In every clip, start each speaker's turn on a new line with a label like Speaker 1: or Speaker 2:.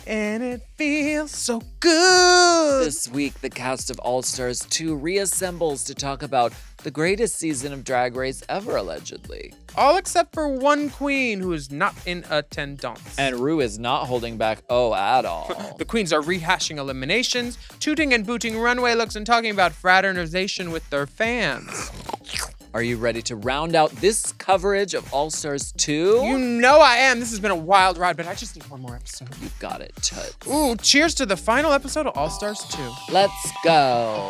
Speaker 1: and it feels so good.
Speaker 2: This week, the cast of All Stars 2 reassembles to talk about the greatest season of Drag Race ever, allegedly.
Speaker 1: All except for one queen who is not in attendance.
Speaker 2: And Ru is not holding back, at all.
Speaker 1: The queens are rehashing eliminations, tooting and booting runway looks, and talking about fraternization with their fans.
Speaker 2: Are you ready to round out this coverage of All Stars 2?
Speaker 1: You know I am. This has been a wild ride, but I just need one more episode.
Speaker 2: You got it, Tut.
Speaker 1: Ooh, cheers to the final episode of All Stars 2.
Speaker 2: Let's go.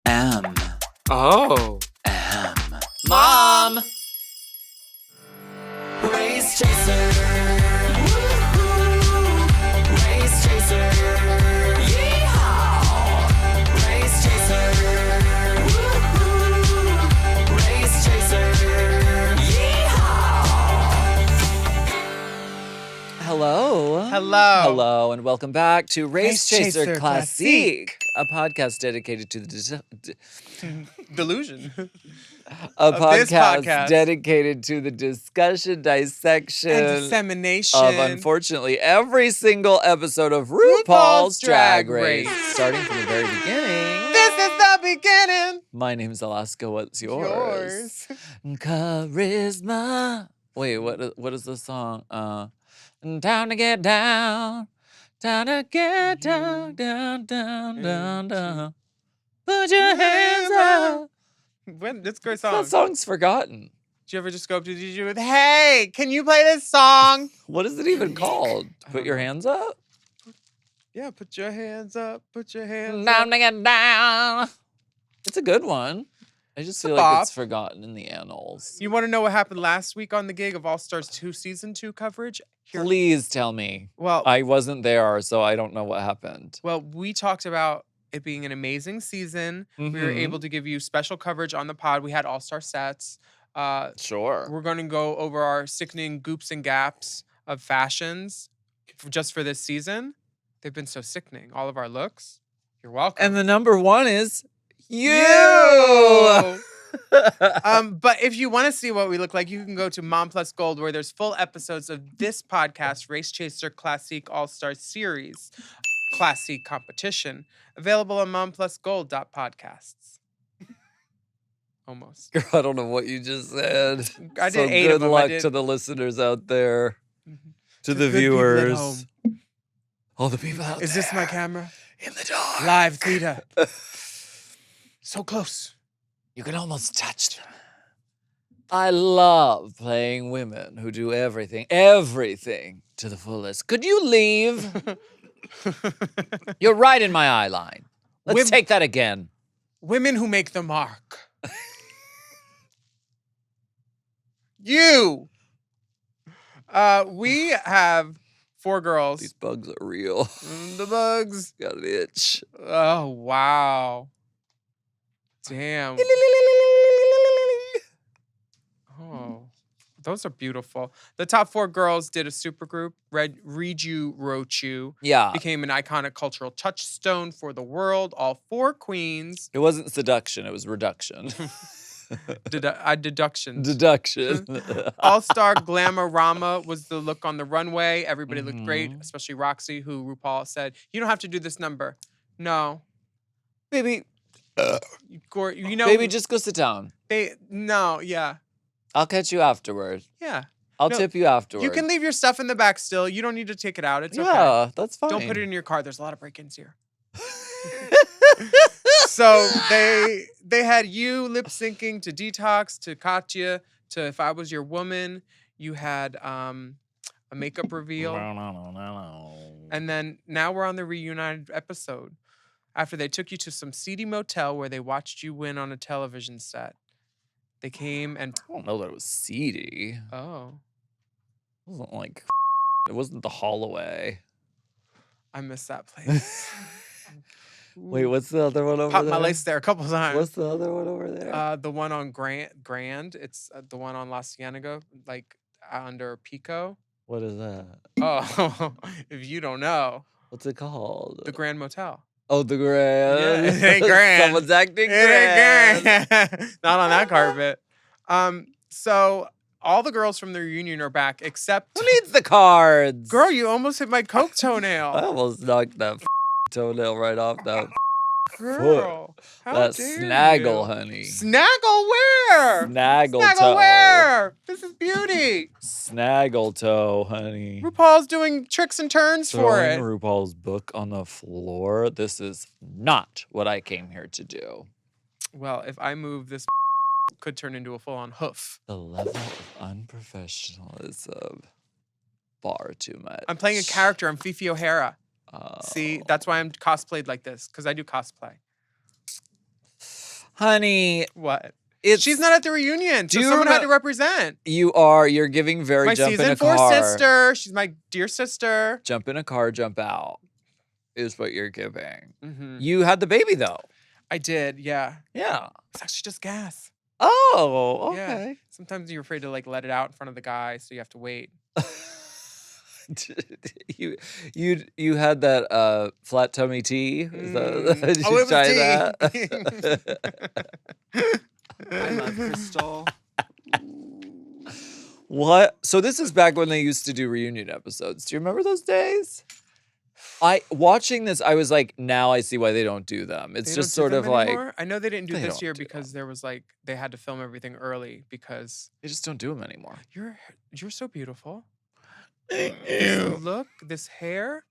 Speaker 2: M.
Speaker 1: Oh.
Speaker 2: M. Mom!
Speaker 3: Race chaser. Woo-hoo. Race chaser. Yeehaw. Race chaser. Woo-hoo. Race chaser. Yeehaw.
Speaker 2: Hello.
Speaker 1: Hello.
Speaker 2: Hello, and welcome back to Race Chaser,
Speaker 1: Chaser
Speaker 2: Classique, a podcast dedicated to the
Speaker 1: Delusion.
Speaker 2: a
Speaker 1: Of this
Speaker 2: podcast
Speaker 1: podcast.
Speaker 2: dedicated to the discussion, dissection,
Speaker 1: And dissemination.
Speaker 2: of unfortunately every single episode of RuPaul's Drag Race, starting from the very beginning.
Speaker 1: This is the beginning.
Speaker 2: My name's Alaska. What's yours? Charisma. Wait, what is the song? Time to get down. Time to get down, down, down, down, down. Put your hands up.
Speaker 1: When this great
Speaker 2: That
Speaker 1: song.
Speaker 2: song's forgotten.
Speaker 1: Did you ever just go up to DJ with, hey, can you play this song?
Speaker 2: What is it even called? Put your hands up?
Speaker 1: Yeah, put your hands up, put your hands
Speaker 2: Time
Speaker 1: up.
Speaker 2: to get down. It's a good one. I just feel
Speaker 1: a
Speaker 2: like
Speaker 1: bop.
Speaker 2: it's forgotten in the annals.
Speaker 1: You want to know what happened last week on the gig of All Stars 2 Season 2 coverage? Here.
Speaker 2: Please tell me.
Speaker 1: Well,
Speaker 2: I wasn't there, so I don't know what happened.
Speaker 1: we talked about it being an amazing season. We were
Speaker 2: Mhm.
Speaker 1: able to give you special coverage on the pod. We had all-star sets.
Speaker 2: Sure.
Speaker 1: We're going to go over our sickening goops and gaps of fashions just for this season. They've been so sickening. All of our looks. You're welcome.
Speaker 2: And the number one is you.
Speaker 1: But if you want to see what we look like, you can go to Mom Plus Gold, where there's full episodes of this podcast, Race Chaser Classique All-Star Series, Classique Competition, available on momplusgold.podcasts. Almost.
Speaker 2: Girl, I don't know what you just said.
Speaker 1: I did
Speaker 2: so
Speaker 1: 8
Speaker 2: good
Speaker 1: of them. I
Speaker 2: luck
Speaker 1: did-
Speaker 2: to the listeners out there, to the
Speaker 1: good people at
Speaker 2: viewers,
Speaker 1: home.
Speaker 2: all the people out
Speaker 1: Is
Speaker 2: there.
Speaker 1: this my camera?
Speaker 2: In the dark.
Speaker 1: Live theater. So close.
Speaker 2: You can almost touch them. I love playing women who do everything to the fullest. Could you leave? You're right in my eye line. Let's
Speaker 1: Wim-
Speaker 2: take that again.
Speaker 1: Women who make the mark. You. We have 4 girls.
Speaker 2: These bugs are real.
Speaker 1: The bugs.
Speaker 2: Got an itch.
Speaker 1: Oh, wow. Damn. Oh, those are beautiful. The top 4 girls did a supergroup. Read You, Wrote You.
Speaker 2: Yeah.
Speaker 1: Became an iconic cultural touchstone for the world. All 4 queens.
Speaker 2: It wasn't seduction, it was reduction.
Speaker 1: Deductions.
Speaker 2: Deduction.
Speaker 1: All-Star Glamorama was the look on the runway. Everybody looked great,
Speaker 2: Mhm.
Speaker 1: especially Roxy, who RuPaul said, you don't have to do this number. No.
Speaker 2: Baby,
Speaker 1: You know,
Speaker 2: baby, just go sit down.
Speaker 1: yeah.
Speaker 2: I'll catch you afterward.
Speaker 1: Yeah.
Speaker 2: I'll
Speaker 1: No,
Speaker 2: tip you afterward.
Speaker 1: You can leave your stuff in the back still. You don't need to take it out. It's okay.
Speaker 2: Yeah, that's fine.
Speaker 1: Don't put it in your car. There's a lot of break-ins here. So they had you lip syncing to Detox, to Katya, to If I Was Your Woman. You had a makeup reveal. And then now we're on the Reunited episode. After they took you to some seedy motel where they watched you win on a television set. They came and
Speaker 2: I don't know that it was seedy.
Speaker 1: oh,
Speaker 2: It wasn't like it wasn't the Holloway.
Speaker 1: I missed that place.
Speaker 2: Wait, what's the other one over
Speaker 1: Popped
Speaker 2: there?
Speaker 1: my lace there a couple times.
Speaker 2: What's the other one over there?
Speaker 1: The one on Grand. It's the one on La Cienega, like under Pico.
Speaker 2: What is that?
Speaker 1: Oh, if you don't know,
Speaker 2: What's it called?
Speaker 1: the Grand Motel.
Speaker 2: Oh, the Grand.
Speaker 1: Yeah, it ain't grand.
Speaker 2: Someone's acting
Speaker 1: It ain't
Speaker 2: grand.
Speaker 1: grand. Not on that carpet. So all the girls from the reunion are back except.
Speaker 2: Who needs the cards?
Speaker 1: Girl, you almost hit my coke
Speaker 2: I
Speaker 1: toenail.
Speaker 2: almost knocked that toenail right off that
Speaker 1: Girl, how
Speaker 2: that
Speaker 1: dare
Speaker 2: snaggle,
Speaker 1: you?
Speaker 2: honey.
Speaker 1: Snaggle where?
Speaker 2: Snaggle
Speaker 1: Snaggle
Speaker 2: toe.
Speaker 1: where? This is beauty.
Speaker 2: Snaggle toe, honey.
Speaker 1: RuPaul's doing tricks and turns for
Speaker 2: Throwing
Speaker 1: it.
Speaker 2: RuPaul's book on the floor. This is not what I came here to do.
Speaker 1: Well, if I move, this could turn into a full-on hoof.
Speaker 2: The level of unprofessionalism. Far too much.
Speaker 1: I'm playing a character. I'm Fifi O'Hara. See, that's why I'm cosplayed like this, because I do cosplay.
Speaker 2: Honey,
Speaker 1: What?
Speaker 2: it's
Speaker 1: She's not at the reunion, so
Speaker 2: Do you
Speaker 1: someone had to
Speaker 2: remem-
Speaker 1: represent.
Speaker 2: You're giving very
Speaker 1: My
Speaker 2: jump in
Speaker 1: season
Speaker 2: a
Speaker 1: 4
Speaker 2: car.
Speaker 1: sister. She's my dear sister.
Speaker 2: Jump in a car, jump out. Is what you're giving.
Speaker 1: Mm-hmm.
Speaker 2: You had the baby though.
Speaker 1: I did, yeah.
Speaker 2: Yeah.
Speaker 1: It's actually just gas.
Speaker 2: Oh,
Speaker 1: Yeah.
Speaker 2: okay.
Speaker 1: Sometimes you're afraid to like let it out in front of the guy, so you have to wait.
Speaker 2: you had that flat tummy tea? Is that, did you
Speaker 1: Oh, it
Speaker 2: try
Speaker 1: was
Speaker 2: that?
Speaker 4: I love Crystal.
Speaker 2: What? So this is back when they used to do reunion episodes. Do you remember those days? Watching this, I was like, now I see why they don't do them. It's
Speaker 1: They
Speaker 2: just
Speaker 1: don't do
Speaker 2: sort of
Speaker 1: them
Speaker 2: like
Speaker 1: anymore? I know they didn't do
Speaker 2: They
Speaker 1: this
Speaker 2: don't
Speaker 1: year
Speaker 2: do
Speaker 1: because there was like they had to film everything early because
Speaker 2: they just don't do them anymore.
Speaker 1: you're so beautiful.
Speaker 2: Thank
Speaker 1: This look, this hair.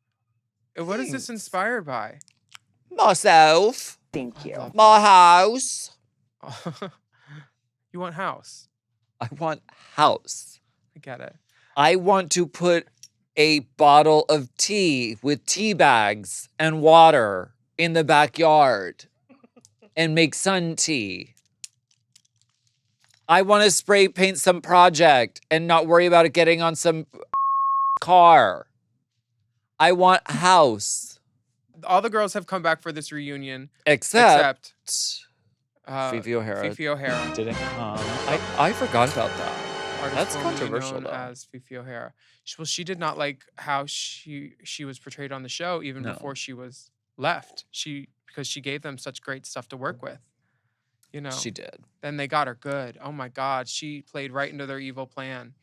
Speaker 1: What is this
Speaker 2: Thanks.
Speaker 1: inspired by?
Speaker 2: Myself,
Speaker 4: Thank you.
Speaker 1: love
Speaker 2: my house.
Speaker 1: You want house?
Speaker 2: I want house.
Speaker 1: I get it.
Speaker 2: I want to put a bottle of tea with tea bags and water in the backyard and make sun tea. I want to spray paint some project and not worry about it getting on some car. I want house.
Speaker 1: All the girls have come back for this reunion
Speaker 2: Except
Speaker 1: Fifi
Speaker 2: O'Hara
Speaker 1: Fifi O'Hara.
Speaker 2: didn't come. I forgot about that.
Speaker 1: Artist
Speaker 2: That's
Speaker 1: formerly
Speaker 2: controversial,
Speaker 1: known
Speaker 2: though.
Speaker 1: as Fifi O'Hara. She did not like how she was portrayed on the show even
Speaker 2: No.
Speaker 1: before she was left. Because she gave them such great stuff to work with. You know.
Speaker 2: She did.
Speaker 1: Then they got her good. Oh my God, she played right into their evil plan.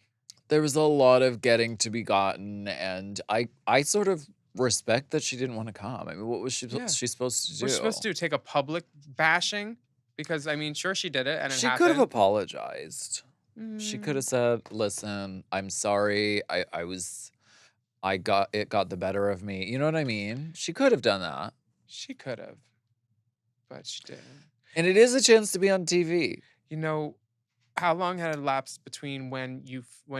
Speaker 2: There was a lot of getting to be gotten, and I sort of respect that she didn't want to come. I mean, what was she
Speaker 1: Yeah.
Speaker 2: she supposed to do?
Speaker 1: We're supposed to take a public bashing because I mean, sure she did it and it
Speaker 2: She
Speaker 1: happened.
Speaker 2: could have apologized. She
Speaker 1: Mm,
Speaker 2: could have said, "Listen, I'm sorry. I got the better of me." You know what I mean? She could have done that.
Speaker 1: She could have, but she didn't.
Speaker 2: And it is a chance to be on TV.
Speaker 1: You know, how long had elapsed between when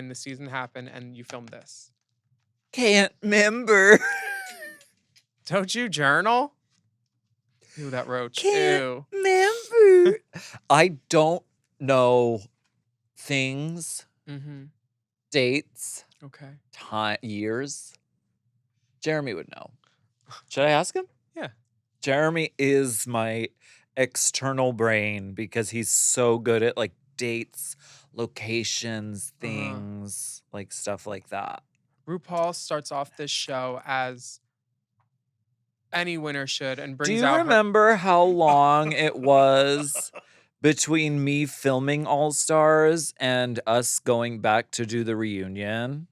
Speaker 1: the season happened and you filmed this?
Speaker 2: Can't remember.
Speaker 1: Don't you journal? Ew, that roach.
Speaker 2: Can't
Speaker 1: Ew.
Speaker 2: remember. I don't know things,
Speaker 1: Mm-hmm.
Speaker 2: dates,
Speaker 1: Okay.
Speaker 2: time, years. Jeremy would know. Should I ask him?
Speaker 1: Yeah.
Speaker 2: Jeremy is my external brain because he's so good at like dates, locations, things, like stuff like that.
Speaker 1: RuPaul starts off this show as any winner should and brings
Speaker 2: Do you
Speaker 1: out
Speaker 2: remember how long it was between me filming All Stars and us going back to do the reunion?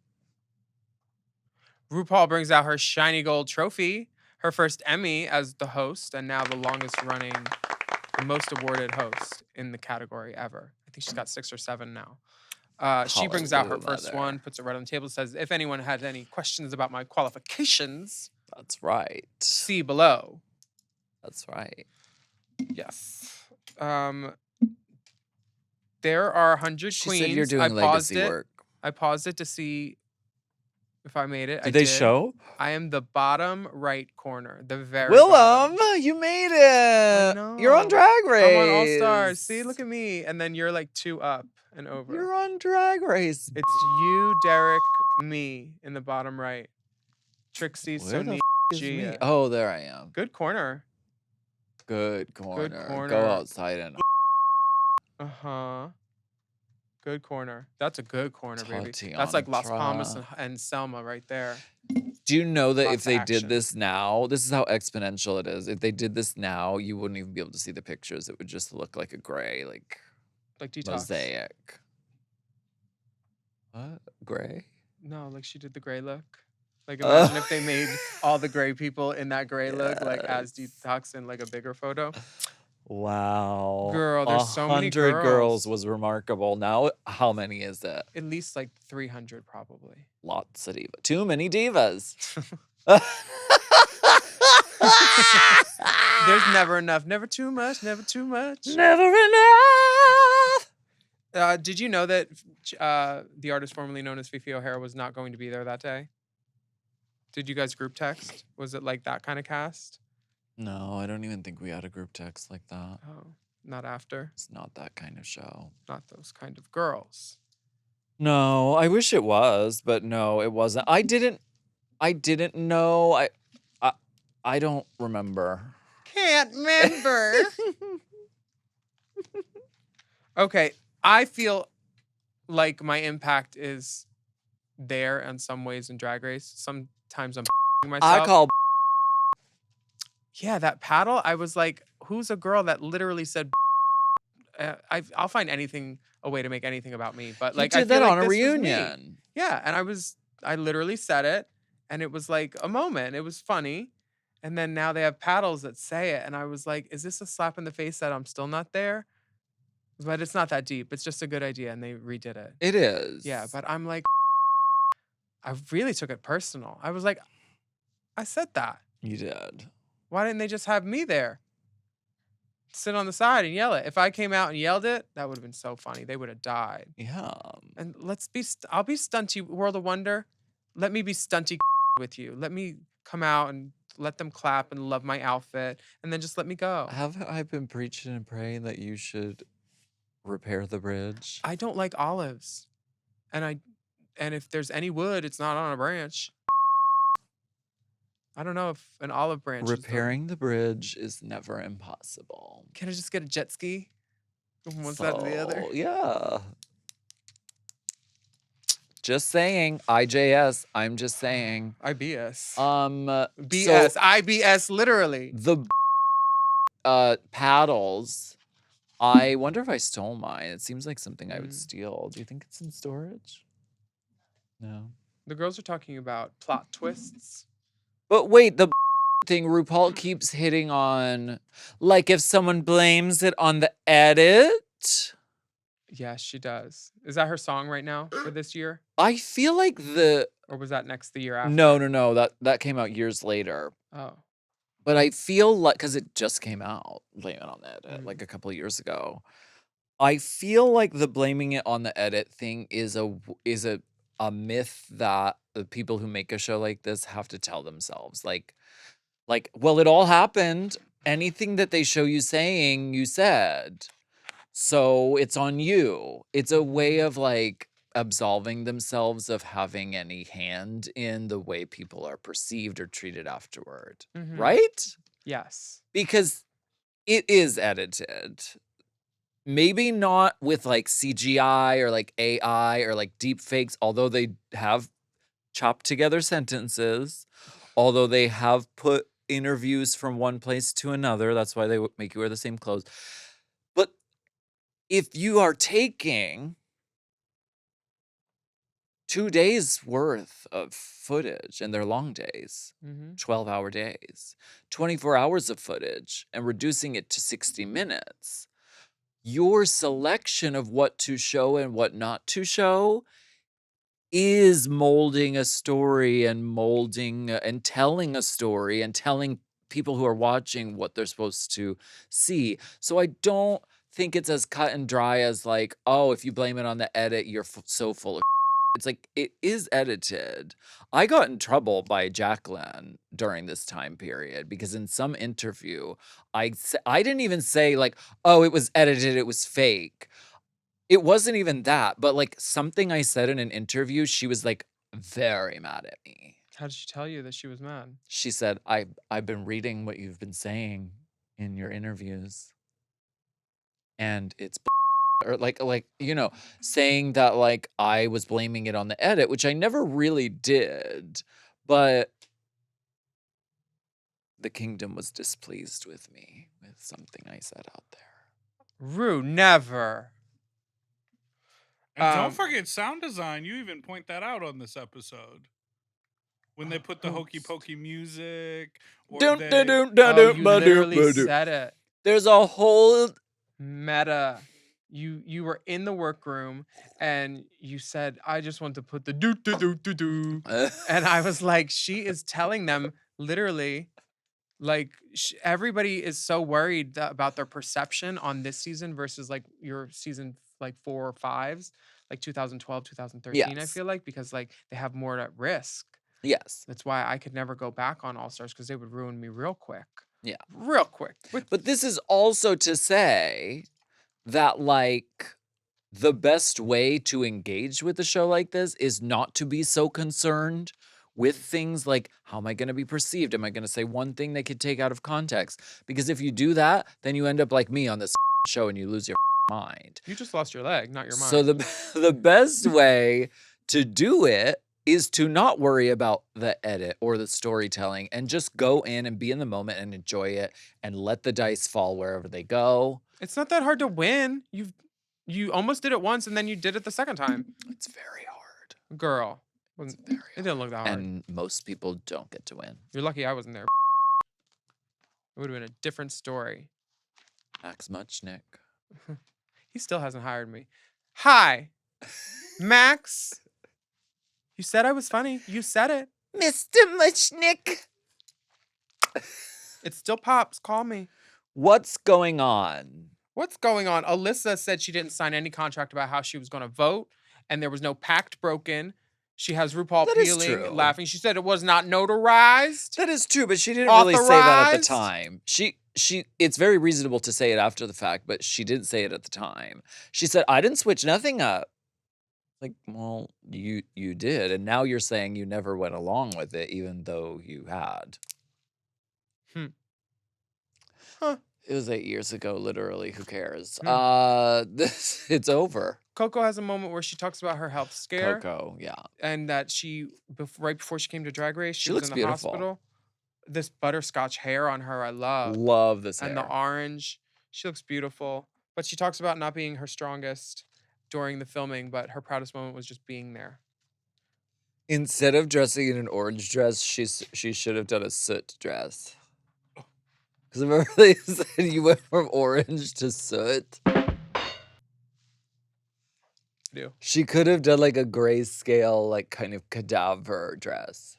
Speaker 1: RuPaul brings out her shiny gold trophy, her first Emmy as the host, and now the longest running, the most awarded host in the category ever. I think she's got 6 or 7 now. She brings out her
Speaker 2: Hallelujah,
Speaker 1: first
Speaker 2: mother.
Speaker 1: one, puts it right on the table, says, if anyone had any questions about my qualifications,
Speaker 2: That's right.
Speaker 1: see below.
Speaker 2: That's right.
Speaker 1: Yes. There are 100
Speaker 2: She
Speaker 1: queens.
Speaker 2: said you're doing
Speaker 1: I paused
Speaker 2: legacy
Speaker 1: it.
Speaker 2: work.
Speaker 1: I paused it to see if I made it. I
Speaker 2: Did they
Speaker 1: did.
Speaker 2: show?
Speaker 1: I am the bottom right corner, the very bottom.
Speaker 2: Willam, you made it. You're on
Speaker 1: know.
Speaker 2: Drag Race.
Speaker 1: I'm on All Stars. See, look at me. And then you're like 2 up and over.
Speaker 2: You're on Drag Race.
Speaker 1: It's you, Derek, me in the bottom right. Trixie,
Speaker 2: Where the
Speaker 1: Sonia,
Speaker 2: is me?
Speaker 1: Gia.
Speaker 2: Oh, there I am.
Speaker 1: Good corner.
Speaker 2: Good corner.
Speaker 1: corner.
Speaker 2: Go outside and
Speaker 1: Uh-huh. Good corner. That's a good corner, baby. That's
Speaker 2: Tatiana
Speaker 1: like Las Palmas
Speaker 2: Tra.
Speaker 1: and Selma right there.
Speaker 2: Do you know that
Speaker 1: Lots
Speaker 2: if
Speaker 1: of
Speaker 2: they
Speaker 1: action.
Speaker 2: did this now, this is how exponential it is. If they did this now, you wouldn't even be able to see the pictures. It would just look like a gray, like
Speaker 1: Like detox.
Speaker 2: mosaic. What? Gray?
Speaker 1: No, like she did the gray look. Like imagine if they made all the gray people in that gray look, like as
Speaker 2: Yes.
Speaker 1: detox in like a bigger photo.
Speaker 2: Wow.
Speaker 1: Girl, there's so many
Speaker 2: 100 girls
Speaker 1: girls.
Speaker 2: was remarkable. Now, how many is it?
Speaker 1: At least like 300 probably.
Speaker 2: Lots of divas. Too many divas.
Speaker 1: There's never enough. Never too much. Never too much.
Speaker 2: Never enough.
Speaker 1: Did you know that the artist formerly known as Fifi O'Hara was not going to be there that day? Did you guys group text? Was it like that kind of cast?
Speaker 2: No, I don't even think we had a group text like that.
Speaker 1: Oh, not after.
Speaker 2: It's not that kind of show.
Speaker 1: Not those kind of girls.
Speaker 2: No, I wish it was, but no, it wasn't. I didn't know. I don't remember.
Speaker 1: Can't remember. Okay, I feel like my impact is there in some ways in Drag Race. Sometimes I'm myself.
Speaker 2: I call
Speaker 1: Yeah, that paddle. I was like, who's a girl that literally said? I'll find a way to make anything about me. But like,
Speaker 2: you
Speaker 1: I
Speaker 2: did
Speaker 1: feel
Speaker 2: that
Speaker 1: like
Speaker 2: on a
Speaker 1: this was me.
Speaker 2: reunion.
Speaker 1: Yeah, and I literally said it, and it was like a moment. It was funny, and then now they have paddles that say it, and I was like, is this a slap in the face that I'm still not there? But it's not that deep. It's just a good idea, and they redid it.
Speaker 2: It is.
Speaker 1: Yeah, but I'm like, I really took it personal. I was like, I said that.
Speaker 2: You did.
Speaker 1: Why didn't they just have me there? Sit on the side and yell it. If I came out and yelled it, that would have been so funny. They would have died.
Speaker 2: Yeah.
Speaker 1: And I'll be stunty, World of Wonder. Let me be stunty with you. Let me come out and let them clap and love my outfit, and then just let me go.
Speaker 2: Have I been preaching and praying that you should repair the bridge?
Speaker 1: I don't like olives, and if there's any wood, it's not on a branch. I don't know if an olive branch.
Speaker 2: Repairing the bridge is never impossible.
Speaker 1: Can I just get a jet ski from one side to the other?
Speaker 2: Yeah. Just saying. IJS. I'm just saying.
Speaker 1: IBS.
Speaker 2: So
Speaker 1: BS. IBS. Literally.
Speaker 2: the paddles. I wonder if I stole mine. It seems like something I would steal. Do you think it's in storage? No.
Speaker 1: The girls are talking about plot twists.
Speaker 2: But wait, the thing RuPaul keeps hitting on, like if someone blames it on the edit.
Speaker 1: Yes, she does. Is that her song right now for this year?
Speaker 2: I feel like
Speaker 1: Or was that the year after?
Speaker 2: No. That came out years later.
Speaker 1: Oh.
Speaker 2: But I feel like, because it just came out, blame it on the edit, like a couple of years ago. I feel like the blaming it on the edit thing is a myth that the people who make a show like this have to tell themselves. Like, well, it all happened. Anything that they show you saying, you said. So it's on you. It's a way of like absolving themselves of having any hand in the way people are perceived or treated afterward. Right?
Speaker 1: Yes.
Speaker 2: Because it is edited. Maybe not with like CGI or like AI or like deep fakes, although they have chopped together sentences, although they have put interviews from one place to another. That's why they make you wear the same clothes. But if you are taking 2 days worth of footage, and they're long days, 12-hour days, 24 hours of footage, and reducing it to 60 minutes, your selection of what to show and what not to show is molding a story and molding and telling a story and telling people who are watching what they're supposed to see. So I don't think it's as cut and dry as like, oh, if you blame it on the edit, you're so full of It's like, it is edited. I got in trouble by Jacqueline during this time period because in some interview, I didn't even say like, oh, it was edited, it was fake. It wasn't even that, but like something I said in an interview, she was like very mad at me.
Speaker 1: How did she tell you that she was mad?
Speaker 2: She said, I've been reading what you've been saying in your interviews, and it's or like saying that like I was blaming it on the edit, which I never really did, but the kingdom was displeased with me with something I said out there.
Speaker 1: Rue, never.
Speaker 5: And don't forget sound design. You even point that out on this episode. When they put the hokey pokey music. Or
Speaker 2: Dun,
Speaker 5: they...
Speaker 2: dun, dun,
Speaker 1: Oh,
Speaker 2: dun,
Speaker 1: you
Speaker 2: dun, ba,
Speaker 1: literally
Speaker 2: dun, ba, dun.
Speaker 1: said it.
Speaker 2: There's a whole
Speaker 1: Meta. You were in the workroom and you said, I just want to put the do do do do do. And I was like, she is telling them literally, like everybody is so worried about their perception on this season versus like your season like 4 or 5s, like 2012, 2013, I
Speaker 2: Yes.
Speaker 1: feel like, because like they have more at risk.
Speaker 2: Yes.
Speaker 1: That's why I could never go back on All Stars because they would ruin me real quick.
Speaker 2: Yeah.
Speaker 1: Real quick.
Speaker 2: But this is also to say that, like, the best way to engage with a show like this is not to be so concerned with things like, how am I going to be perceived? Am I going to say one thing they could take out of context? Because if you do that, then you end up like me on this show and you lose your mind.
Speaker 1: You just lost your leg, not your mind.
Speaker 2: So the best way to do it is to not worry about the edit or the storytelling and just go in and be in the moment and enjoy it and let the dice fall wherever they go.
Speaker 1: It's not that hard to win. You almost did it once and then you did it the second time.
Speaker 2: It's very hard.
Speaker 1: Girl.
Speaker 2: It's very
Speaker 1: It didn't look that hard.
Speaker 2: And most people don't get to win.
Speaker 1: You're lucky I wasn't there. It would have been a different story.
Speaker 2: Max Muchnick.
Speaker 1: He still hasn't hired me. Hi, Max. You said I was funny. You said it.
Speaker 2: Mr. Muchnick.
Speaker 1: It still pops. Call me.
Speaker 2: What's going on?
Speaker 1: What's going on? Alyssa said she didn't sign any contract about how she was going to vote, and there was no pact broken. She has RuPaul
Speaker 2: That is
Speaker 1: peeling,
Speaker 2: true.
Speaker 1: laughing. She said it was not notarized.
Speaker 2: That is true, but she didn't really say that at the
Speaker 1: Authorized?
Speaker 2: time. It's very reasonable to say it after the fact, but she didn't say it at the time. She said, I didn't switch nothing up. Like, well, you did, and now you're saying you never went along with it, even though you had.
Speaker 1: Huh.
Speaker 2: It was 8 years ago, literally. Who cares? It's
Speaker 1: Hmm.
Speaker 2: over.
Speaker 1: Coco has a moment where she talks about her health scare.
Speaker 2: Coco, yeah.
Speaker 1: And that right before she came to Drag Race,
Speaker 2: She
Speaker 1: was
Speaker 2: looks
Speaker 1: in the
Speaker 2: beautiful.
Speaker 1: hospital. This butterscotch hair on her, I love.
Speaker 2: Love this
Speaker 1: And
Speaker 2: hair.
Speaker 1: the orange. She looks beautiful. But she talks about not being her strongest during the filming, but her proudest moment was just being there.
Speaker 2: Instead of dressing in an orange dress, she should have done a soot dress. Because remember they said you went from orange to soot?
Speaker 1: Do.
Speaker 2: She could have done like a grayscale, like kind of cadaver dress.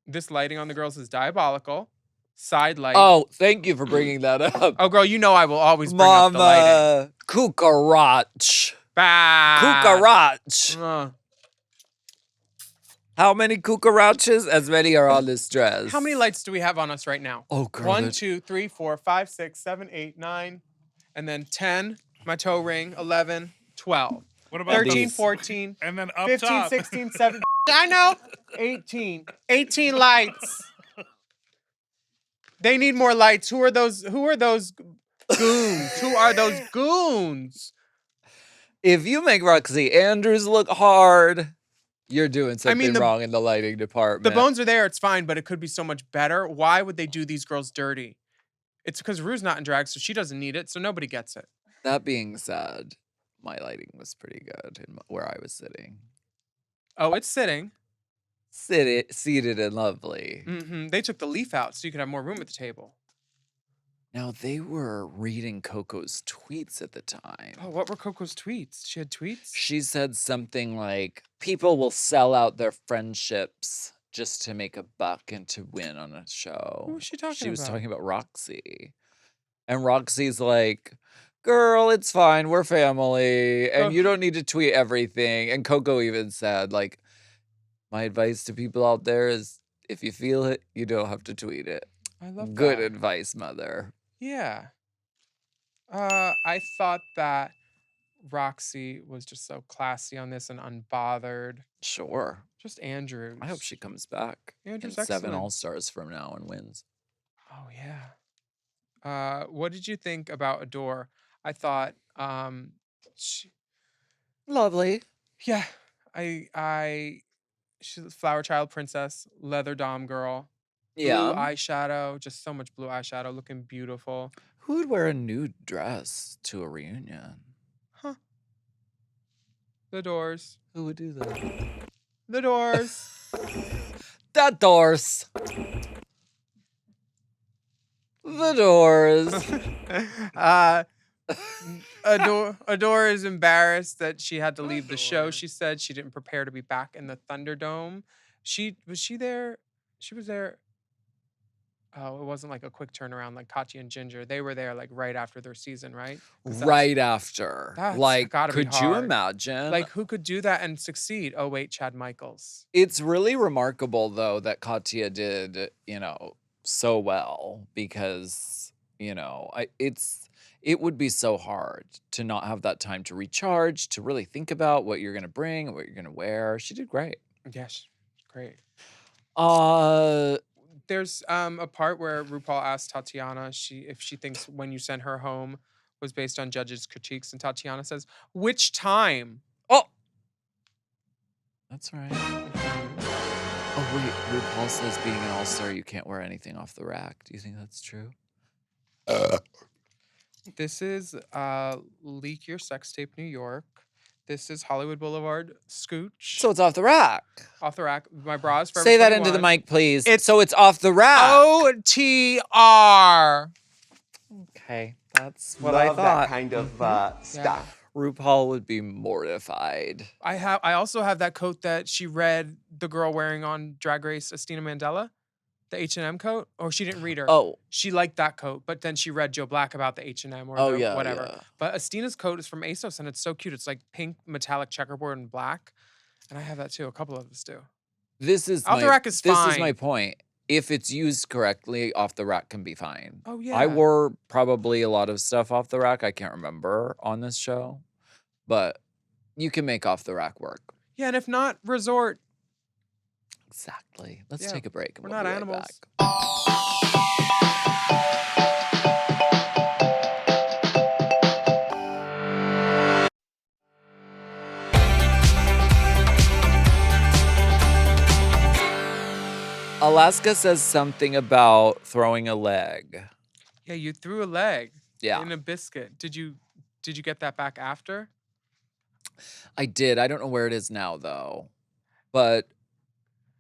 Speaker 1: This lighting on the girls is diabolical. Side light.
Speaker 2: Oh, thank you for bringing that up.
Speaker 1: Oh, girl, you know I will always bring up the lighting.
Speaker 2: Mama, cook-a-roch.
Speaker 1: Bah.
Speaker 2: Cook-a-roch. How many cook-a-roches? As many are on this dress.
Speaker 1: How many lights do we have on us right now?
Speaker 2: Oh, girl.
Speaker 1: 1, 2, 3, 4, 5, 6, 7, 8, 9, and then 10, my toe ring, 11, 12.
Speaker 5: What about
Speaker 1: 13,
Speaker 2: these?
Speaker 1: 14,
Speaker 5: And then up
Speaker 1: 15,
Speaker 5: top.
Speaker 1: 16, 17. I know. 18. 18 lights. They need more lights. Who are those goons? Who are those goons?
Speaker 2: If you make Roxy Andrews look hard, you're doing something
Speaker 1: the-
Speaker 2: wrong in the lighting department.
Speaker 1: The bones are there. It's fine, but it could be so much better. Why would they do these girls dirty? It's because Rue's not in drag, so she doesn't need it, so nobody gets it.
Speaker 2: That being said, my lighting was pretty good where I was sitting.
Speaker 1: Oh, it's sitting.
Speaker 2: Seated and lovely.
Speaker 1: They took the leaf out so you could have more room at the table.
Speaker 2: Now, they were reading Coco's tweets at the time.
Speaker 1: Oh, what were Coco's tweets? She had tweets?
Speaker 2: She said something like, people will sell out their friendships just to make a buck and to win on a show.
Speaker 1: Who was she talking
Speaker 2: She was
Speaker 1: about?
Speaker 2: talking about Roxy. And Roxy's like, girl, it's fine. We're family. And you don't need to tweet everything. And Coco even said, like, my advice to people out there is if you feel it, you don't have to tweet it.
Speaker 1: I love
Speaker 2: Good
Speaker 1: that.
Speaker 2: advice, mother.
Speaker 1: Yeah. I thought that Roxy was just so classy on this and unbothered.
Speaker 2: Sure.
Speaker 1: Just Andrews.
Speaker 2: I hope she comes back
Speaker 1: Andrew's
Speaker 2: in 7
Speaker 1: excellent.
Speaker 2: All-Stars from now and wins.
Speaker 1: Oh yeah. What did you think about Adore? I thought
Speaker 2: Lovely.
Speaker 1: yeah. She's a flower child princess, leather dom girl.
Speaker 2: Yeah.
Speaker 1: Blue eyeshadow, just so much blue eyeshadow, looking beautiful.
Speaker 2: Who would wear a nude dress to a reunion?
Speaker 1: Huh. The Doors.
Speaker 2: Who would do that?
Speaker 1: The Doors.
Speaker 2: The Doors. The Doors.
Speaker 1: Adore is embarrassed that she had to leave the show.
Speaker 5: Adore.
Speaker 1: She said she didn't prepare to be back in the Thunderdome. Was she there? She was there. Oh, it wasn't like a quick turnaround like Katya and Ginger. They were there like right after their season, right? 'Cause
Speaker 2: Right after.
Speaker 1: that's
Speaker 2: Like,
Speaker 1: gotta be
Speaker 2: could you
Speaker 1: hard.
Speaker 2: imagine?
Speaker 1: Like who could do that and succeed? Oh wait, Chad Michaels.
Speaker 2: It's really remarkable, though, that Katya did, so well because, it would be so hard to not have that time to recharge, to really think about what you're going to bring, what you're going to wear. She did great.
Speaker 1: Yes, great.
Speaker 2: Uh,
Speaker 1: There's a part where RuPaul asked Tatiana if she thinks When You Sent Her Home was based on judges' critiques, and Tatiana says, "Which time?"
Speaker 2: oh, that's right. Oh, wait, RuPaul says being an all-star, you can't wear anything off the rack. Do you think that's true?
Speaker 1: This is Leak Your Sex Tape New York. This is Hollywood Boulevard Scooch.
Speaker 2: So it's off the rack.
Speaker 1: Off the rack. My bras for
Speaker 2: Say that into the mic, please.
Speaker 1: It's
Speaker 2: so it's off the rack.
Speaker 1: OTR.
Speaker 2: Okay, that's what
Speaker 4: Love
Speaker 2: I thought.
Speaker 4: that kind of stuff.
Speaker 2: RuPaul would be mortified.
Speaker 1: I also have that coat that she read the girl wearing on Drag Race, Estina Mandela, the H&M coat. Or she didn't read her.
Speaker 2: Oh,
Speaker 1: She liked that coat, but then she read Joe Black about the H&M or whatever.
Speaker 2: yeah.
Speaker 1: But Estina's coat is from ASOS and it's so cute. It's like pink metallic checkerboard and black. And I have that too. A couple of us do.
Speaker 2: This is
Speaker 1: Off the rack is
Speaker 2: This is
Speaker 1: fine.
Speaker 2: my point. If it's used correctly, off the rack can be fine.
Speaker 1: Oh yeah.
Speaker 2: I wore probably a lot of stuff off the rack. I can't remember on this show, but you can make off the rack work.
Speaker 1: Yeah, and if not, resort.
Speaker 2: Exactly. Let's
Speaker 1: Yeah,
Speaker 2: take a break. And
Speaker 1: we're
Speaker 2: we'll
Speaker 1: not
Speaker 2: be right
Speaker 1: animals.
Speaker 2: back. Alaska says something about throwing a leg.
Speaker 1: Yeah, you threw a leg
Speaker 2: Yeah,
Speaker 1: in a biscuit. Did you get that back after?
Speaker 2: I did. I don't know where it is now, though. But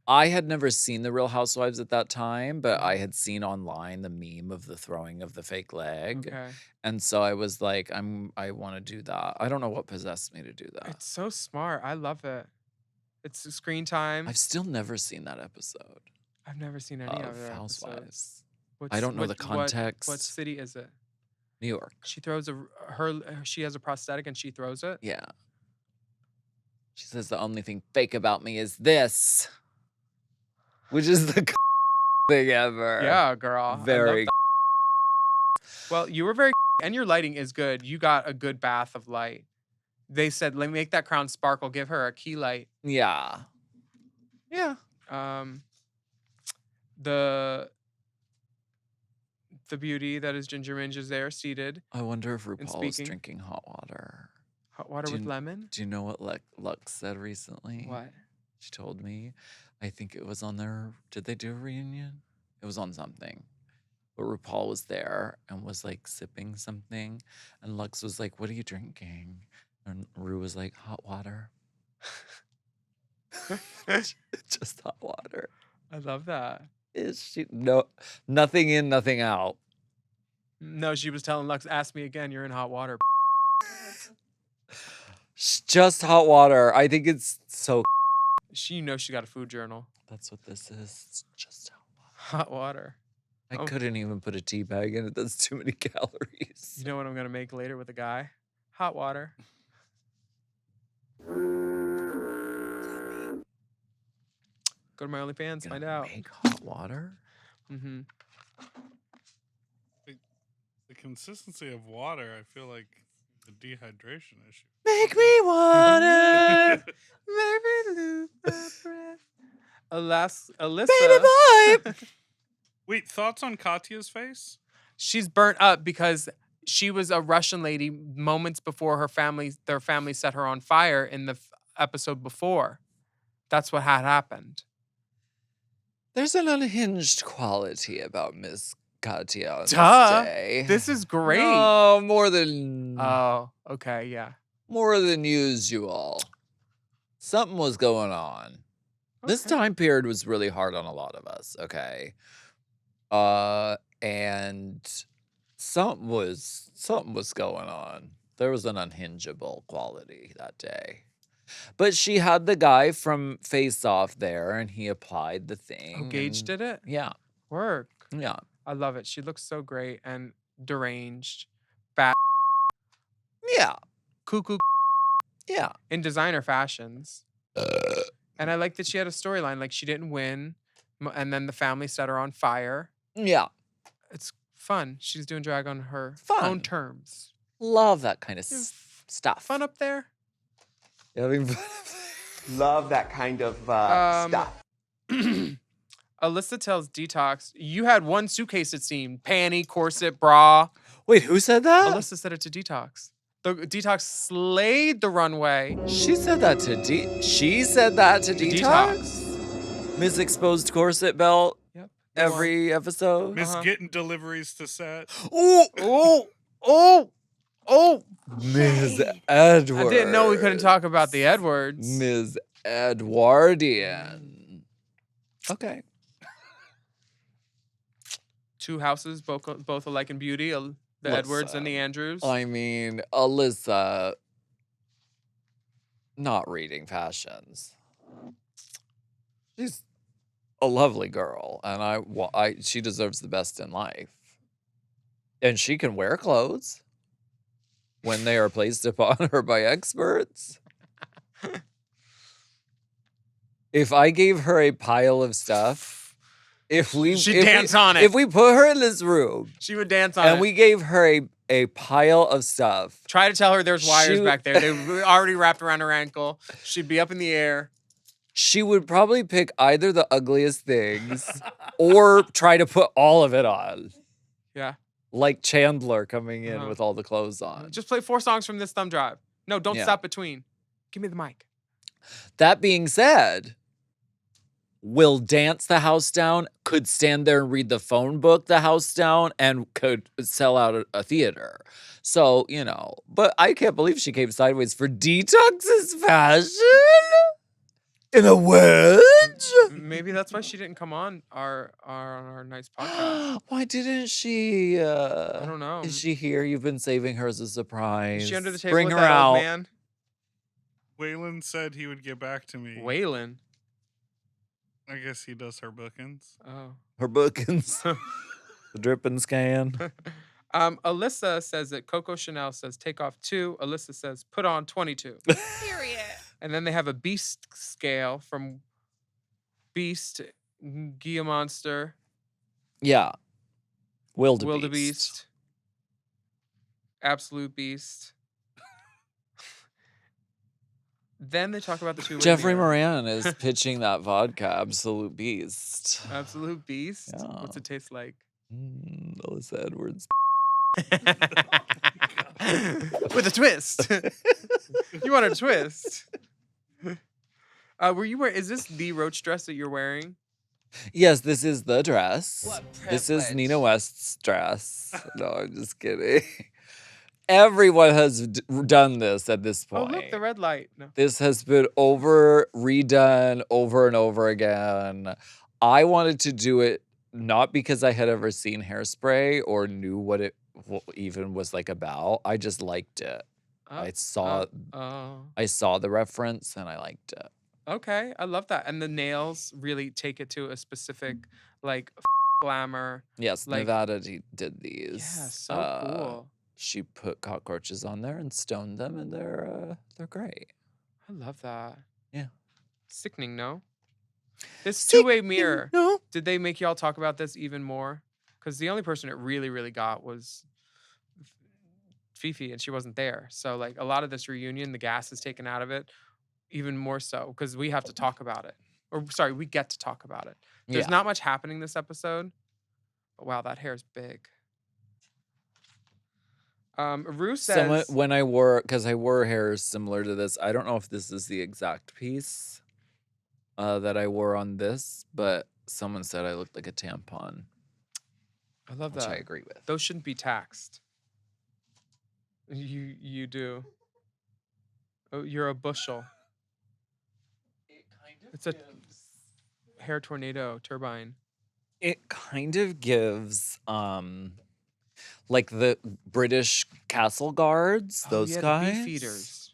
Speaker 2: I had never seen The Real Housewives at that time, but I had seen online the meme of the throwing of the fake leg.
Speaker 1: Okay.
Speaker 2: And so I was like, I want to do that. I don't know what possessed me to do that.
Speaker 1: It's so smart. I love it. It's screen time.
Speaker 2: I've still never seen that episode
Speaker 1: I've never seen any
Speaker 2: of
Speaker 1: of their
Speaker 2: Housewives.
Speaker 1: episodes.
Speaker 2: I don't know the
Speaker 1: What
Speaker 2: context.
Speaker 1: city is it?
Speaker 2: New York.
Speaker 1: She throws she has a prosthetic and she throws it.
Speaker 2: Yeah. She says the only thing fake about me is this, which is the thing ever.
Speaker 1: Yeah, girl. I love
Speaker 2: Very.
Speaker 1: that. Well, you were very and your lighting is good. You got a good bath of light. They said, "Let me make that crown sparkle. Give her a key light."
Speaker 2: Yeah.
Speaker 1: Yeah. The beauty that is Ginger Minge is there, seated.
Speaker 2: I wonder if RuPaul is
Speaker 1: speaking.
Speaker 2: drinking hot water.
Speaker 1: Hot water
Speaker 2: Do
Speaker 1: with
Speaker 2: you-
Speaker 1: lemon.
Speaker 2: Do you know what Lux said recently?
Speaker 1: What?
Speaker 2: She told me, I think it was on their, did they do a reunion? It was on something. But RuPaul was there and was like sipping something. And Lux was like, what are you drinking? And Ru was like, hot water. Just hot water.
Speaker 1: I love that.
Speaker 2: Is she? No, nothing in, nothing out.
Speaker 1: No, she was telling Lux, "Ask me again. You're in hot water."
Speaker 2: Just hot water. I think it's so.
Speaker 1: She knows she got a food journal.
Speaker 2: That's what this is. It's just hot water.
Speaker 1: Hot water.
Speaker 2: I
Speaker 1: Oh.
Speaker 2: couldn't even put a tea bag in it. That's too many calories.
Speaker 1: You know what I'm gonna make later with a guy? Hot water. Go to my OnlyFans,
Speaker 2: Gonna
Speaker 1: find out.
Speaker 2: Make hot water?
Speaker 1: Mm-hmm.
Speaker 5: The consistency of water, I feel like the dehydration issue.
Speaker 2: Make me water.
Speaker 1: Maybe lose my breath. Alyssa.
Speaker 2: Baby boy.
Speaker 5: Wait, thoughts on Katya's face?
Speaker 1: She's burnt up because she was a Russian lady moments before their family set her on fire in the episode before. That's what had happened.
Speaker 2: There's an unhinged quality about Miss Katya on
Speaker 1: Duh.
Speaker 2: this day.
Speaker 1: This is great.
Speaker 2: No, more than
Speaker 1: Oh, okay, yeah.
Speaker 2: more than usual. something was going on. This
Speaker 1: Okay.
Speaker 2: time period was really hard on a lot of us, okay? And something was going on. There was an unhingeable quality that day. But she had the guy from Face Off there, and he applied the thing.
Speaker 1: Oh, Gage
Speaker 2: and-
Speaker 1: did it?
Speaker 2: Yeah,
Speaker 1: Work.
Speaker 2: yeah.
Speaker 1: I love it. She looks so great and deranged. Fat.
Speaker 2: Yeah,
Speaker 1: Cuckoo
Speaker 2: yeah.
Speaker 1: in designer fashions. And I like that she had a storyline. Like, she didn't win, and then the family set her on fire.
Speaker 2: Yeah.
Speaker 1: It's fun. She's doing drag on her
Speaker 2: Fun.
Speaker 1: own terms.
Speaker 2: Love that kind of
Speaker 1: Yeah,
Speaker 2: stuff.
Speaker 1: Fun up there?
Speaker 2: Having fun.
Speaker 4: Love that kind of stuff.
Speaker 1: Alyssa tells Detox, you had one suitcase, it seemed. Panty, corset, bra.
Speaker 2: Wait, who said that?
Speaker 1: Alyssa said it to Detox. The Detox slayed the runway.
Speaker 2: She said that to She said that to Detox? Miss Exposed Corset Belt
Speaker 1: Yep.
Speaker 2: every episode?
Speaker 5: Miss
Speaker 1: Uh-huh.
Speaker 5: getting deliveries to set.
Speaker 2: Oh! Ms. Edwards.
Speaker 1: I didn't know we couldn't talk about the Edwards.
Speaker 2: Ms. Edwardian. Okay.
Speaker 1: Two houses, both alike in beauty. The Edwards and the Andrews.
Speaker 2: I mean, Alyssa not reading fashions. She's a lovely girl, and she deserves the best in life. And she can wear clothes when they are placed upon her by experts. If I gave her a pile of stuff,
Speaker 1: She'd dance on it.
Speaker 2: If we put her in this room
Speaker 1: She would dance on it.
Speaker 2: and we gave her a pile of stuff,
Speaker 1: Try to tell her there's wires
Speaker 2: She-
Speaker 1: back there. They were already wrapped around her ankle. She'd be up in the air.
Speaker 2: she would probably pick either the ugliest things or try to put all of it on.
Speaker 1: Yeah.
Speaker 2: Like Chandler coming in
Speaker 1: Uh-huh.
Speaker 2: with all the clothes on.
Speaker 1: Just play 4 songs from this thumb drive. No, don't
Speaker 2: Yeah.
Speaker 1: stop between. Give me the mic.
Speaker 2: That being said, will dance the house down, could stand there and read the phone book the house down, and could sell out a theater. So, but I can't believe she came sideways for Detox's fashion in a wedge.
Speaker 1: Maybe that's why she didn't come on our nice podcast.
Speaker 2: Why didn't she?
Speaker 1: I don't know.
Speaker 2: Is she here? You've been saving her as a surprise.
Speaker 1: Is she under the table
Speaker 2: Bring
Speaker 1: with
Speaker 2: her
Speaker 1: that
Speaker 2: out.
Speaker 1: old man?
Speaker 5: Waylon said he would get back to me.
Speaker 1: Waylon.
Speaker 5: I guess he does her bookings.
Speaker 1: Oh.
Speaker 2: Her bookings. The drip and scan.
Speaker 1: Alyssa says that Coco Chanel says take off 2. Alyssa says put on 22.
Speaker 3: Period.
Speaker 1: And then they have a beast scale from Beast, Gia Monster,
Speaker 2: Yeah. Wildebeest.
Speaker 1: Wildebeest, Absolute Beast. Then they talk about the 2-way
Speaker 2: Jeffrey
Speaker 1: mirror.
Speaker 2: Moran is pitching that vodka, Absolute Beast.
Speaker 1: Absolute Beast.
Speaker 2: Yeah.
Speaker 1: What's it taste like?
Speaker 2: Alyssa Edwards.
Speaker 1: With a twist. You want a twist. Is this the roach dress that you're wearing?
Speaker 2: Yes, this is the dress.
Speaker 3: What
Speaker 2: This is
Speaker 3: privilege.
Speaker 2: Nina West's dress. No, I'm just kidding. Everyone has done this at this
Speaker 1: Oh,
Speaker 2: point.
Speaker 1: look, the red light. No.
Speaker 2: This has been redone over and over again. I wanted to do it not because I had ever seen Hairspray or knew what it even was like about. I just liked it. I saw the reference and I liked it.
Speaker 1: Okay, I love that. And the nails really take it to a specific, like, glamour.
Speaker 2: Yes,
Speaker 1: Like-
Speaker 2: Nevada did these.
Speaker 1: Yeah, so cool.
Speaker 2: She put cockroaches on there and stoned them, and they're great.
Speaker 1: I love that.
Speaker 2: Yeah.
Speaker 1: Sickening, no? This 2-way mirror.
Speaker 2: No.
Speaker 1: Did they make y'all talk about this even more? Because the only person it really, really got was Fifi, and she wasn't there. So, like, a lot of this reunion, the gas is taken out of it, even more so, because we have to talk about it. Or, sorry, we get to talk about it. There's
Speaker 2: Yeah.
Speaker 1: not much happening this episode. But wow, that hair's big. Rue says...
Speaker 2: When I wore, because I wore hair similar to this, I don't know if this is the exact piece that I wore on this, but someone said I looked like a tampon,
Speaker 1: I love
Speaker 2: which
Speaker 1: that.
Speaker 2: I agree with.
Speaker 1: Those shouldn't be taxed. You do. Oh, you're a bushel. It's a hair tornado turbine.
Speaker 2: It kind of gives like the British castle guards, those
Speaker 1: the
Speaker 2: guys.
Speaker 1: beef eaters.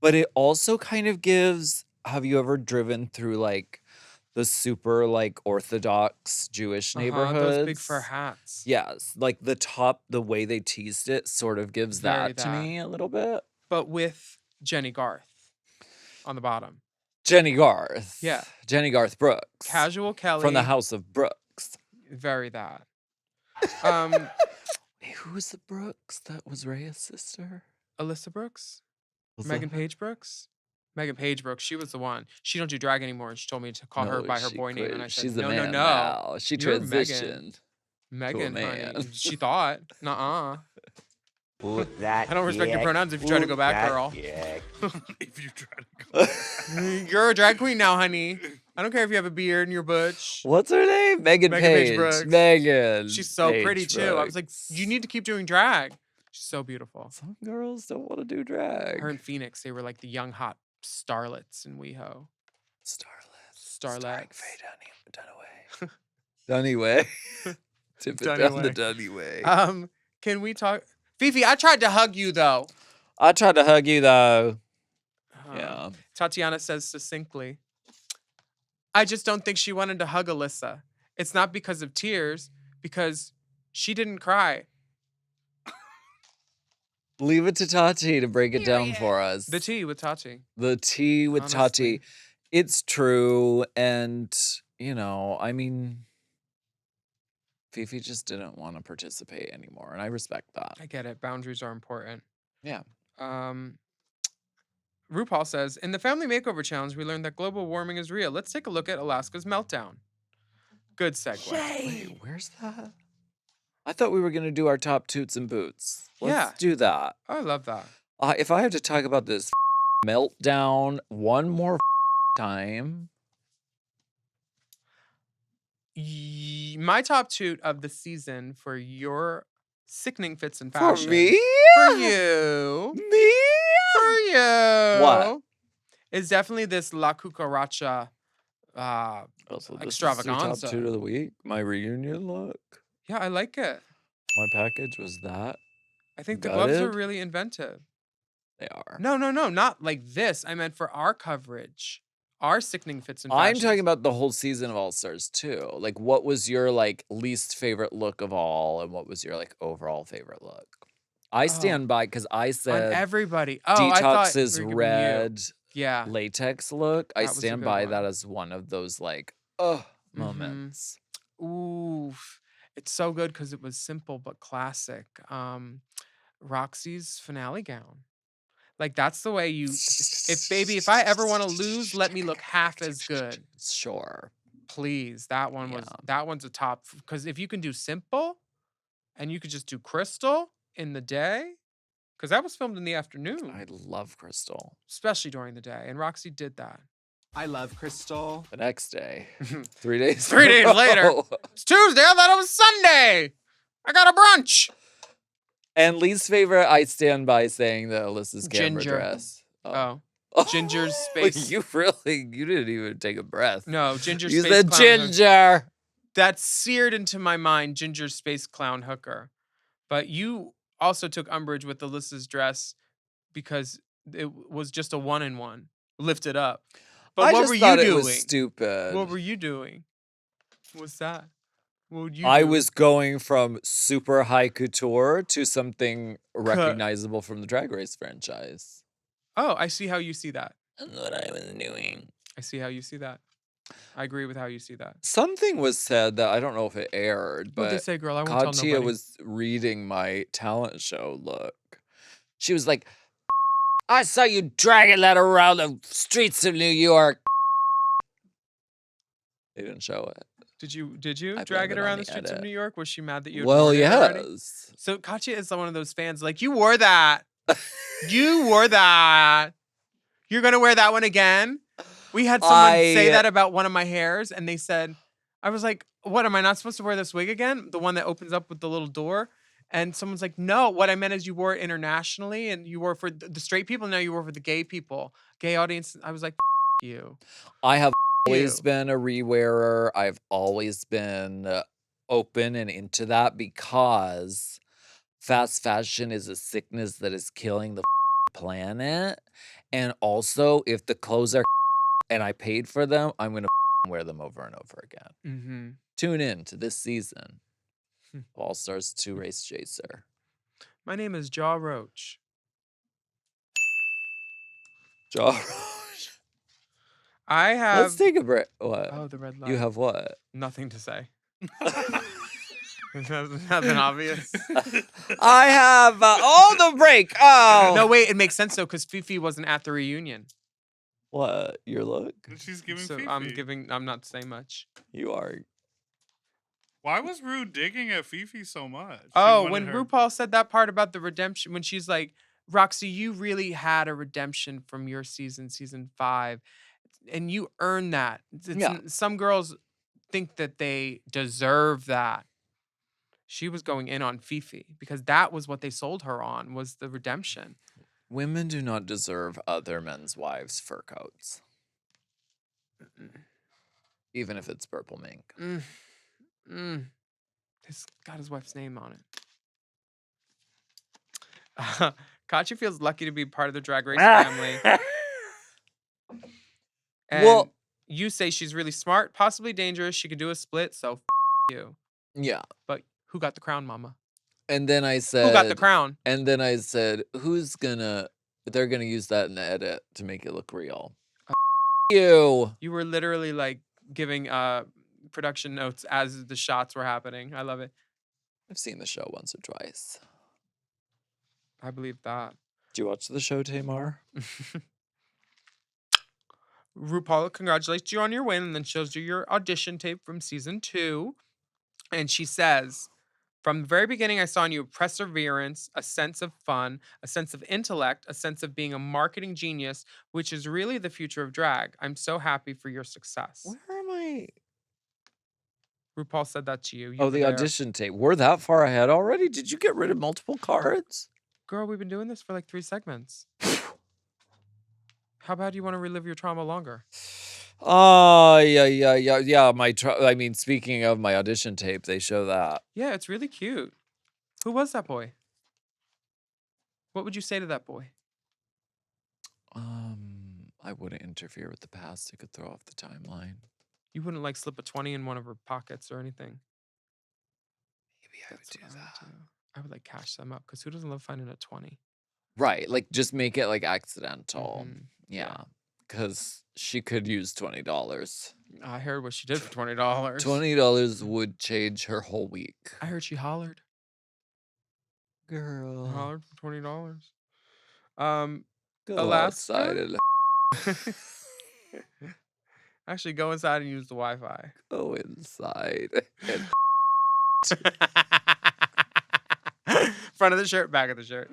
Speaker 2: But it also kind of gives, have you ever driven through like the super like Orthodox Jewish neighborhoods?
Speaker 1: Those big fur hats.
Speaker 2: Yes, like the way they teased it sort of gives
Speaker 1: Very
Speaker 2: that to me a little bit.
Speaker 1: But with Jenny Garth on the bottom.
Speaker 2: Jenny Garth.
Speaker 1: Yeah.
Speaker 2: Jenny Garth Brooks.
Speaker 1: Casual Kelly.
Speaker 2: From the House of Brooks.
Speaker 1: Very that.
Speaker 2: Wait, who was the Brooks? That was Rhea's sister?
Speaker 1: Alyssa Brooks?
Speaker 2: Was
Speaker 1: Megan
Speaker 2: that-
Speaker 1: Page Brooks? Megan Page Brooks. She was the one. She don't do drag anymore. And she told me to call her
Speaker 2: No,
Speaker 1: by her
Speaker 2: she
Speaker 1: boy name. And I
Speaker 2: quit.
Speaker 1: said,
Speaker 2: She's
Speaker 1: no,
Speaker 2: a man
Speaker 1: no.
Speaker 2: now. She
Speaker 1: You're Megan.
Speaker 2: transitioned.
Speaker 1: Megan,
Speaker 2: man.
Speaker 1: honey. She thought. Nuh-uh.
Speaker 4: Put that
Speaker 1: I don't respect your
Speaker 4: dick,
Speaker 1: pronouns if you try to go
Speaker 4: put
Speaker 1: back,
Speaker 4: that
Speaker 1: girl.
Speaker 4: dick.
Speaker 5: If you try to go.
Speaker 1: You're a drag queen now, honey. I don't care if you have a beard and you're butch.
Speaker 2: What's her name? Megan
Speaker 1: Megan Page
Speaker 2: Page.
Speaker 1: Brooks.
Speaker 2: Megan.
Speaker 1: She's so
Speaker 2: Page
Speaker 1: pretty, too. I was like,
Speaker 2: Brooks.
Speaker 1: you need to keep doing drag. She's so beautiful.
Speaker 2: Some girls don't want to do drag.
Speaker 1: Her and Phoenix, they were like the young, hot starlets in WeHo. Starlets.
Speaker 2: Faye Dunaway. Dunaway. Tip it down the Dunaway.
Speaker 1: Can we talk? Fifi, I tried to hug you, though.
Speaker 2: I tried to hug you, though. Yeah.
Speaker 1: Tatiana says succinctly, I just don't think she wanted to hug Alyssa. It's not because of tears, because she didn't cry.
Speaker 2: Leave it to Tati to break it down for us.
Speaker 1: The tea with Tati.
Speaker 2: The tea with
Speaker 1: Honestly.
Speaker 2: Tati. It's true. And, you know, I mean, Fifi just didn't want to participate anymore. And I respect that.
Speaker 1: I get it. Boundaries are important.
Speaker 2: Yeah.
Speaker 1: RuPaul says, in the Family Makeover Challenge, we learned that global warming is real. Let's take a look at Alaska's meltdown. Good segue.
Speaker 2: Wait, where's that? I thought we were going to do our top toots and boots. Let's
Speaker 1: Yeah.
Speaker 2: do that.
Speaker 1: I love that.
Speaker 2: If I have to talk about this meltdown one more time.
Speaker 1: My top toot of the season for your sickening fits in fashion.
Speaker 2: For me?
Speaker 1: For you.
Speaker 2: Me?
Speaker 1: For you.
Speaker 2: What?
Speaker 1: Is definitely this La Cucaracha
Speaker 2: Also, this
Speaker 1: extravaganza.
Speaker 2: is your top toot of the week. My reunion look.
Speaker 1: Yeah, I like it.
Speaker 2: My package was that.
Speaker 1: I think the gloves are
Speaker 2: Gutted?
Speaker 1: really inventive.
Speaker 2: They are.
Speaker 1: No, not like this. I meant for our coverage. Our sickening fits in fashion.
Speaker 2: I'm talking about the whole season of All Stars too. Like, what was your like least favorite look of all, and what was your like overall favorite look? I stand by because I
Speaker 1: on
Speaker 2: said
Speaker 1: everybody. Oh, I thought
Speaker 2: Detox's
Speaker 1: we were giving you-
Speaker 2: red
Speaker 1: Yeah.
Speaker 2: latex look. I
Speaker 1: That was a
Speaker 2: stand
Speaker 1: good
Speaker 2: by
Speaker 1: one.
Speaker 2: that as one of those like moments.
Speaker 1: Ooh, it's so good because it was simple but classic. Roxy's finale gown. Like that's the way you. If I ever want to lose, let me look half as good.
Speaker 2: Sure.
Speaker 1: Please, that one was that one's a top because if you can do simple, and you could just do crystal in the day, because that was filmed in the afternoon,
Speaker 2: I love Crystal.
Speaker 1: especially during the day, and Roxy did that.
Speaker 4: I love Crystal.
Speaker 2: The next day, 3 days.
Speaker 1: 3 days
Speaker 2: in a
Speaker 1: later.
Speaker 2: row.
Speaker 1: It's Tuesday. I thought it was Sunday. I got a brunch.
Speaker 2: And least favorite, I stand by saying the Alyssa's camera
Speaker 1: Ginger.
Speaker 2: dress.
Speaker 1: Oh, Ginger's space.
Speaker 2: You didn't even take a breath.
Speaker 1: No, Ginger's
Speaker 2: You
Speaker 1: space
Speaker 2: said
Speaker 1: clown hooker.
Speaker 2: Ginger.
Speaker 1: That's seared into my mind, Ginger's space clown hooker. But you also took umbrage with Alyssa's dress because it was just a 1-in-1. Lift it up. But
Speaker 2: I
Speaker 1: what
Speaker 2: just
Speaker 1: were
Speaker 2: thought
Speaker 1: you
Speaker 2: it
Speaker 1: doing?
Speaker 2: was stupid.
Speaker 1: What were you doing? What's that? What would you
Speaker 2: I
Speaker 1: do?
Speaker 2: was going from super high couture to something recognizable from the Drag Race franchise.
Speaker 1: Oh, I see how you see that.
Speaker 2: That's what I was doing.
Speaker 1: I see how you see that. I agree with how you see that.
Speaker 2: Something was said that I don't know if it aired,
Speaker 1: What'd they
Speaker 2: but
Speaker 1: say, girl? I won't tell
Speaker 2: Katya
Speaker 1: nobody.
Speaker 2: was reading my talent show look. She was like, I saw you dragging that around the streets of New York. They didn't show it.
Speaker 1: Did you
Speaker 2: I
Speaker 1: drag
Speaker 2: blame
Speaker 1: it
Speaker 2: it on
Speaker 1: around
Speaker 2: the
Speaker 1: the streets of
Speaker 2: edit.
Speaker 1: New York? Was she mad that you? had
Speaker 2: Well,
Speaker 1: worn it already?
Speaker 2: yes.
Speaker 1: So Katya is one of those fans like, you wore that. You wore that. You're gonna wear that one again? We had someone say that about one of my hairs, and they said, I was like, what, am I not supposed to wear this wig again? The one that opens up with the little door? And someone's like, no, what I meant is you wore it internationally, and you wore it for the straight people, now you wore it for the gay people, gay audience. I was like, you.
Speaker 2: I have always
Speaker 1: You.
Speaker 2: been a rewearer. I've always been open and into that because fast fashion is a sickness that is killing the planet. And also, if the clothes are and I paid for them, I'm going to wear them over and over again.
Speaker 1: Mm-hmm.
Speaker 2: Tune in to this season of All Stars 2 Race Chaser.
Speaker 1: My name is Jaw Roach.
Speaker 2: Jaw.
Speaker 1: I have.
Speaker 2: Let's take a break. What?
Speaker 1: Oh, the red light.
Speaker 2: You have what?
Speaker 1: Nothing to say. Nothing obvious.
Speaker 2: I have the break. Oh
Speaker 1: No, wait, it makes sense though, because Fifi wasn't at the reunion.
Speaker 2: What? Your look?
Speaker 5: She's giving
Speaker 1: So
Speaker 5: Fifi.
Speaker 1: I'm not saying much.
Speaker 2: You are.
Speaker 5: Why was Ru digging at Fifi so much? She
Speaker 1: Oh,
Speaker 5: wanted
Speaker 1: when
Speaker 5: her-
Speaker 1: RuPaul said that part about the redemption, when she's like, Roxy, you really had a redemption from your season 5, and you earned that.
Speaker 2: Yeah.
Speaker 1: Some girls think that they deserve that. She was going in on Fifi because that was what they sold her on, was the redemption.
Speaker 2: Women do not deserve other men's wives' fur coats. Even if it's purple mink.
Speaker 1: It's got his wife's name on it. Katya feels lucky to be part of the Drag Race family. And
Speaker 2: Well-
Speaker 1: you say she's really smart, possibly dangerous. She could do a split, so you.
Speaker 2: Yeah.
Speaker 1: But who got the crown, mama?
Speaker 2: And then I said,
Speaker 1: Who got the crown?
Speaker 2: And then I said, they're gonna use that in the edit to make it look real. You.
Speaker 1: You were literally like giving production notes as the shots were happening. I love it.
Speaker 2: I've seen the show once or twice.
Speaker 1: I believe that.
Speaker 2: Did you watch the show, Tamar?
Speaker 1: RuPaul congratulates you on your win and then shows you your audition tape from season 2. And she says, from the very beginning, I saw in you perseverance, a sense of fun, a sense of intellect, a sense of being a marketing genius, which is really the future of drag. I'm so happy for your success.
Speaker 2: Where am I?
Speaker 1: RuPaul said that to you. You
Speaker 2: Oh,
Speaker 1: were
Speaker 2: the
Speaker 1: there.
Speaker 2: audition tape. We're that far ahead already? Did you get rid of multiple cards?
Speaker 1: Girl, we've been doing this for like 3 segments. How bad do you want to relive your trauma longer?
Speaker 2: Oh, yeah. Speaking of my audition tape, they show that.
Speaker 1: Yeah, it's really cute. Who was that boy? What would you say to that boy?
Speaker 2: I wouldn't interfere with the past. It could throw off the timeline.
Speaker 1: You wouldn't like slip a 20 in one of her pockets or anything.
Speaker 2: Maybe I would
Speaker 1: That's
Speaker 2: do
Speaker 1: what
Speaker 2: that.
Speaker 1: I would like cash them up because who doesn't love finding a 20?
Speaker 2: Right, like just make it like accidental.
Speaker 1: Mhm.
Speaker 2: Yeah, because she could use $20.
Speaker 1: I heard what she did for $20.
Speaker 2: $20 would change her whole week.
Speaker 1: I heard she hollered.
Speaker 2: Girl,
Speaker 1: Hollered for $20.
Speaker 2: go
Speaker 1: Alaska?
Speaker 2: outside and
Speaker 1: Actually, go inside and use the Wi-Fi.
Speaker 2: go inside. And
Speaker 1: Front of the shirt, back of the shirt.